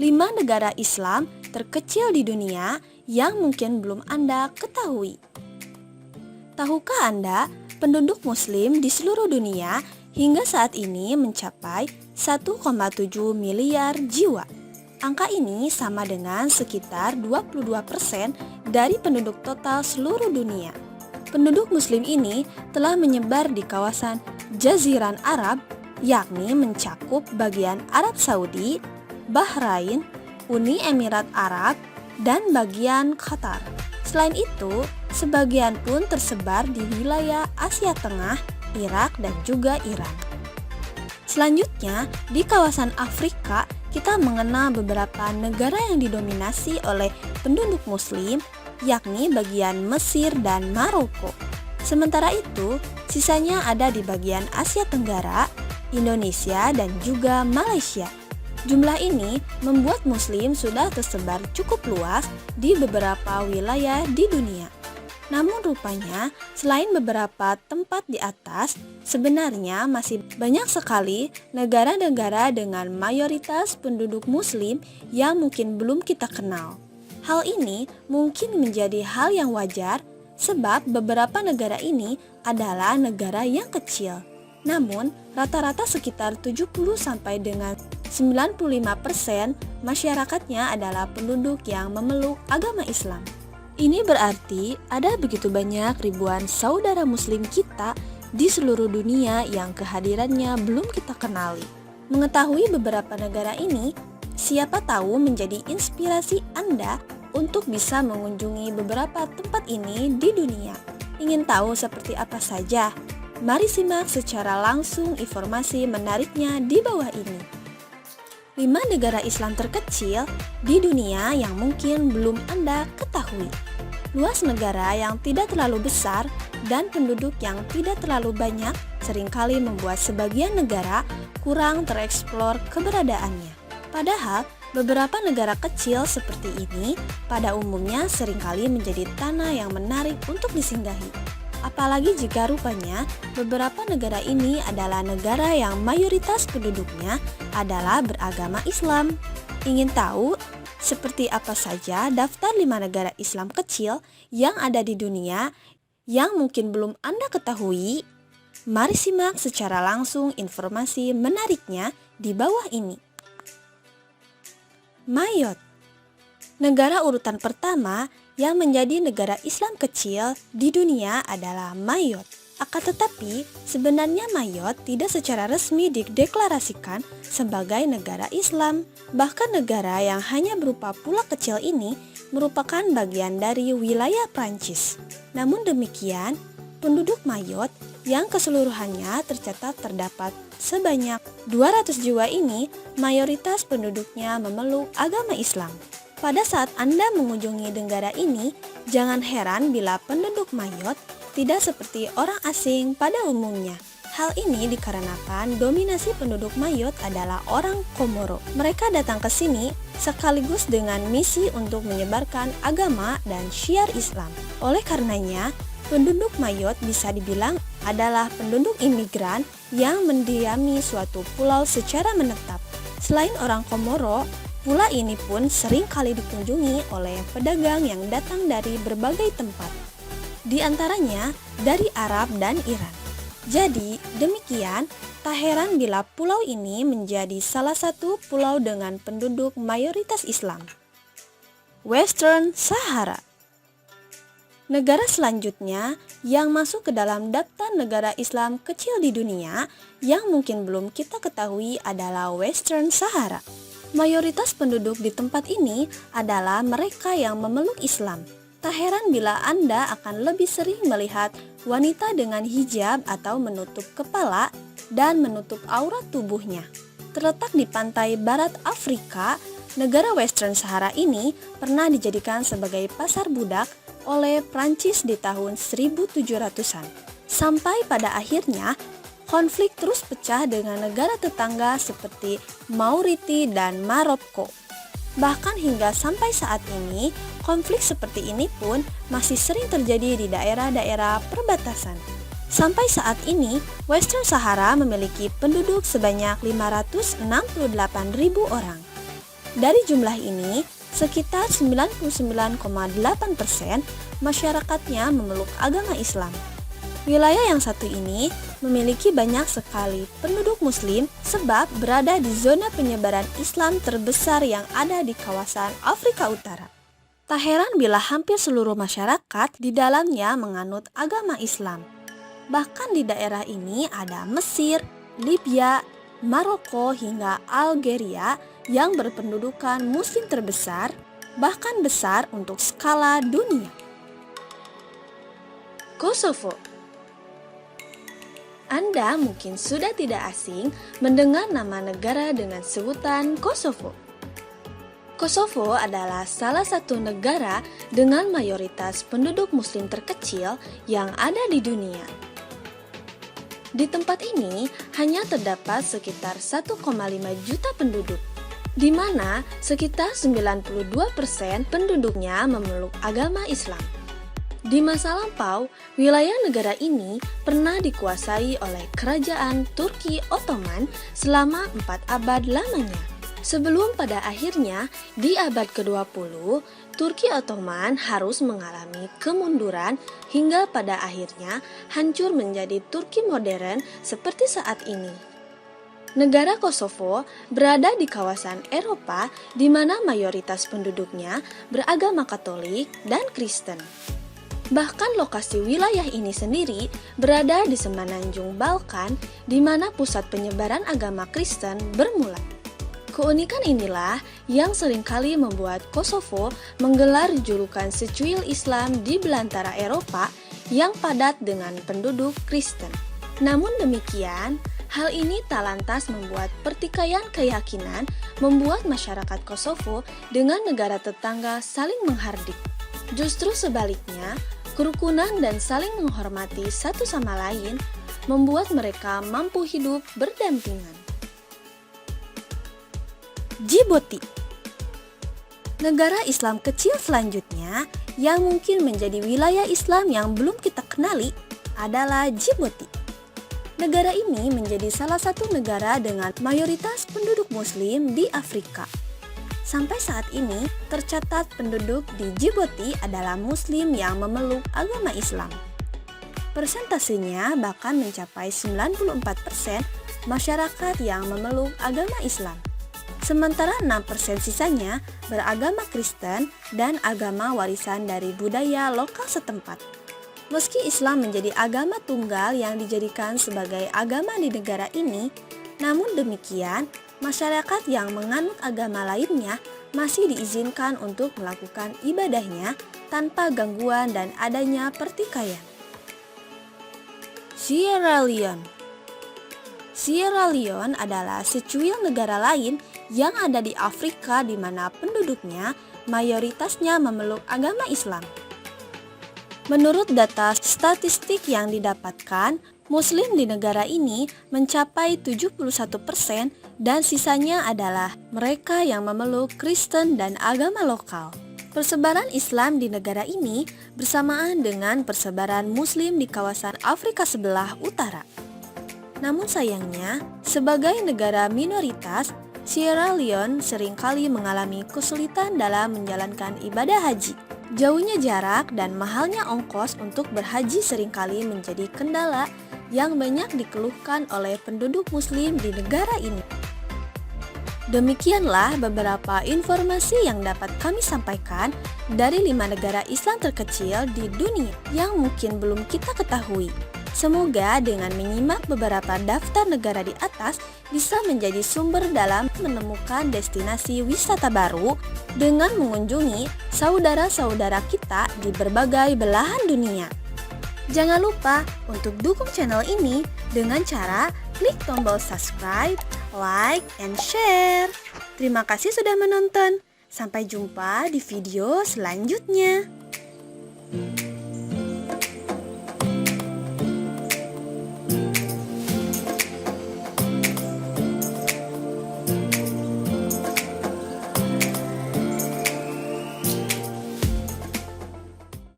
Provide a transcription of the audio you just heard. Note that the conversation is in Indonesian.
5 negara Islam terkecil di dunia yang mungkin belum Anda ketahui. Tahukah Anda, penduduk Muslim di seluruh dunia hingga saat ini mencapai 1,7 miliar jiwa. Angka ini sama dengan sekitar 22% dari penduduk total seluruh dunia. Penduduk Muslim ini telah menyebar di kawasan Jaziran Arab, yakni mencakup bagian Arab Saudi, Bahrain, Uni Emirat Arab, dan bagian Qatar. Selain itu, sebagian pun tersebar di wilayah Asia Tengah, Irak, dan juga Iran. Selanjutnya, di kawasan Afrika, kita mengenal beberapa negara yang didominasi oleh penduduk Muslim, yakni bagian Mesir dan Maroko. Sementara itu, sisanya ada di bagian Asia Tenggara, Indonesia, dan juga Malaysia. Jumlah ini membuat Muslim sudah tersebar cukup luas di beberapa wilayah di dunia. Namun rupanya, selain beberapa tempat di atas, sebenarnya masih banyak sekali negara-negara dengan mayoritas penduduk Muslim yang mungkin belum kita kenal. Hal ini mungkin menjadi hal yang wajar sebab beberapa negara ini adalah negara yang kecil. Namun, rata-rata sekitar 70 sampai dengan 95% masyarakatnya adalah penduduk yang memeluk agama Islam. Ini berarti ada begitu banyak ribuan saudara Muslim kita di seluruh dunia yang kehadirannya belum kita kenali. Mengetahui beberapa negara ini, siapa tahu menjadi inspirasi Anda untuk bisa mengunjungi beberapa tempat ini di dunia. Ingin tahu seperti apa saja? Mari simak secara langsung informasi menariknya di bawah ini. 5 negara Islam terkecil di dunia yang mungkin belum Anda ketahui. Luas negara yang tidak terlalu besar dan penduduk yang tidak terlalu banyak seringkali membuat sebagian negara kurang tereksplor keberadaannya. Padahal, beberapa negara kecil seperti ini pada umumnya seringkali menjadi tanah yang menarik untuk disinggahi. Apalagi jika rupanya beberapa negara ini adalah negara yang mayoritas penduduknya adalah beragama Islam. Ingin tahu seperti apa saja daftar 5 negara Islam kecil yang ada di dunia yang mungkin belum Anda ketahui? Mari simak secara langsung informasi menariknya di bawah ini. Mayotte. Negara urutan pertama yang menjadi negara Islam kecil di dunia adalah Mayotte. Akan tetapi, sebenarnya Mayotte tidak secara resmi dideklarasikan sebagai negara Islam. Bahkan negara yang hanya berupa pulau kecil ini merupakan bagian dari wilayah Prancis. Namun demikian, penduduk Mayotte yang keseluruhannya tercatat terdapat sebanyak 200 jiwa ini, mayoritas penduduknya memeluk agama Islam. Pada saat Anda mengunjungi negara ini, jangan heran bila penduduk Mayotte tidak seperti orang asing pada umumnya. Hal ini dikarenakan dominasi penduduk Mayotte adalah orang Komoro. Mereka datang ke sini sekaligus dengan misi untuk menyebarkan agama dan syiar Islam. Oleh karenanya, penduduk Mayotte bisa dibilang adalah penduduk imigran yang mendiami suatu pulau secara menetap. Selain orang Komoro, pulau ini pun sering kali dikunjungi oleh pedagang yang datang dari berbagai tempat, di antaranya dari Arab dan Iran. Jadi, demikian, tak heran bila pulau ini menjadi salah satu pulau dengan penduduk mayoritas Islam. Western Sahara. Negara selanjutnya yang masuk ke dalam daftar negara Islam kecil di dunia yang mungkin belum kita ketahui adalah Western Sahara. Mayoritas penduduk di tempat ini adalah mereka yang memeluk Islam. Tak heran bila Anda akan lebih sering melihat wanita dengan hijab atau menutup kepala dan menutup aurat tubuhnya. Terletak di pantai barat Afrika, negara Western Sahara ini pernah dijadikan sebagai pasar budak oleh Prancis di tahun 1700-an. Sampai pada akhirnya, konflik terus pecah dengan negara tetangga seperti Mauriti dan Maroko. Bahkan hingga sampai saat ini, konflik seperti ini pun masih sering terjadi di daerah-daerah perbatasan. Sampai saat ini, Western Sahara memiliki penduduk sebanyak 568.000 orang. Dari jumlah ini, sekitar 99,8% masyarakatnya memeluk agama Islam. Wilayah yang satu ini memiliki banyak sekali penduduk Muslim sebab berada di zona penyebaran Islam terbesar yang ada di kawasan Afrika Utara. Tak heran bila hampir seluruh masyarakat di dalamnya menganut agama Islam. Bahkan di daerah ini ada Mesir, Libya, Maroko hingga Algeria yang berpendudukan Muslim terbesar, bahkan besar untuk skala dunia. Kosovo. Anda mungkin sudah tidak asing mendengar nama negara dengan sebutan Kosovo. Kosovo adalah salah satu negara dengan mayoritas penduduk Muslim terkecil yang ada di dunia. Di tempat ini hanya terdapat sekitar 1,5 juta penduduk, di mana sekitar 92% penduduknya memeluk agama Islam. Di masa lampau, wilayah negara ini pernah dikuasai oleh Kerajaan Turki Ottoman selama 4 abad lamanya. Sebelum pada akhirnya di abad ke-20, Turki Ottoman harus mengalami kemunduran hingga pada akhirnya hancur menjadi Turki modern seperti saat ini. Negara Kosovo berada di kawasan Eropa di mana mayoritas penduduknya beragama Katolik dan Kristen. Bahkan lokasi wilayah ini sendiri berada di semenanjung Balkan di mana pusat penyebaran agama Kristen bermula. Keunikan inilah yang seringkali membuat Kosovo menggelar julukan secuil Islam di belantara Eropa yang padat dengan penduduk Kristen. Namun demikian, hal ini tak lantas membuat pertikaian keyakinan membuat masyarakat Kosovo dengan negara tetangga saling menghardik. Justru sebaliknya, kerukunan dan saling menghormati satu sama lain membuat mereka mampu hidup berdampingan. Djibouti. Negara Islam kecil selanjutnya yang mungkin menjadi wilayah Islam yang belum kita kenali adalah Djibouti. Negara ini menjadi salah satu negara dengan mayoritas penduduk Muslim di Afrika. Sampai saat ini, tercatat penduduk di Djibouti adalah Muslim yang memeluk agama Islam. Persentasenya bahkan mencapai 94% masyarakat yang memeluk agama Islam. Sementara 6% sisanya beragama Kristen dan agama warisan dari budaya lokal setempat. Meski Islam menjadi agama tunggal yang dijadikan sebagai agama di negara ini, namun demikian, masyarakat yang menganut agama lainnya masih diizinkan untuk melakukan ibadahnya tanpa gangguan dan adanya pertikaian. Sierra Leone. Sierra Leone adalah secuil negara lain yang ada di Afrika di mana penduduknya mayoritasnya memeluk agama Islam. Menurut data statistik yang didapatkan, Muslim di negara ini mencapai 71% dan sisanya adalah mereka yang memeluk Kristen dan agama lokal. Persebaran Islam di negara ini bersamaan dengan persebaran Muslim di kawasan Afrika sebelah utara. Namun sayangnya, sebagai negara minoritas, Sierra Leone seringkali mengalami kesulitan dalam menjalankan ibadah haji. Jauhnya jarak dan mahalnya ongkos untuk berhaji seringkali menjadi kendala yang banyak dikeluhkan oleh penduduk Muslim di negara ini. Demikianlah beberapa informasi yang dapat kami sampaikan dari 5 negara Islam terkecil di dunia yang mungkin belum kita ketahui. Semoga dengan menyimak beberapa daftar negara di atas bisa menjadi sumber dalam menemukan destinasi wisata baru dengan mengunjungi saudara-saudara kita di berbagai belahan dunia. Jangan lupa untuk dukung channel ini dengan cara klik tombol subscribe, like, and share. Terima kasih sudah menonton. Sampai jumpa di video selanjutnya.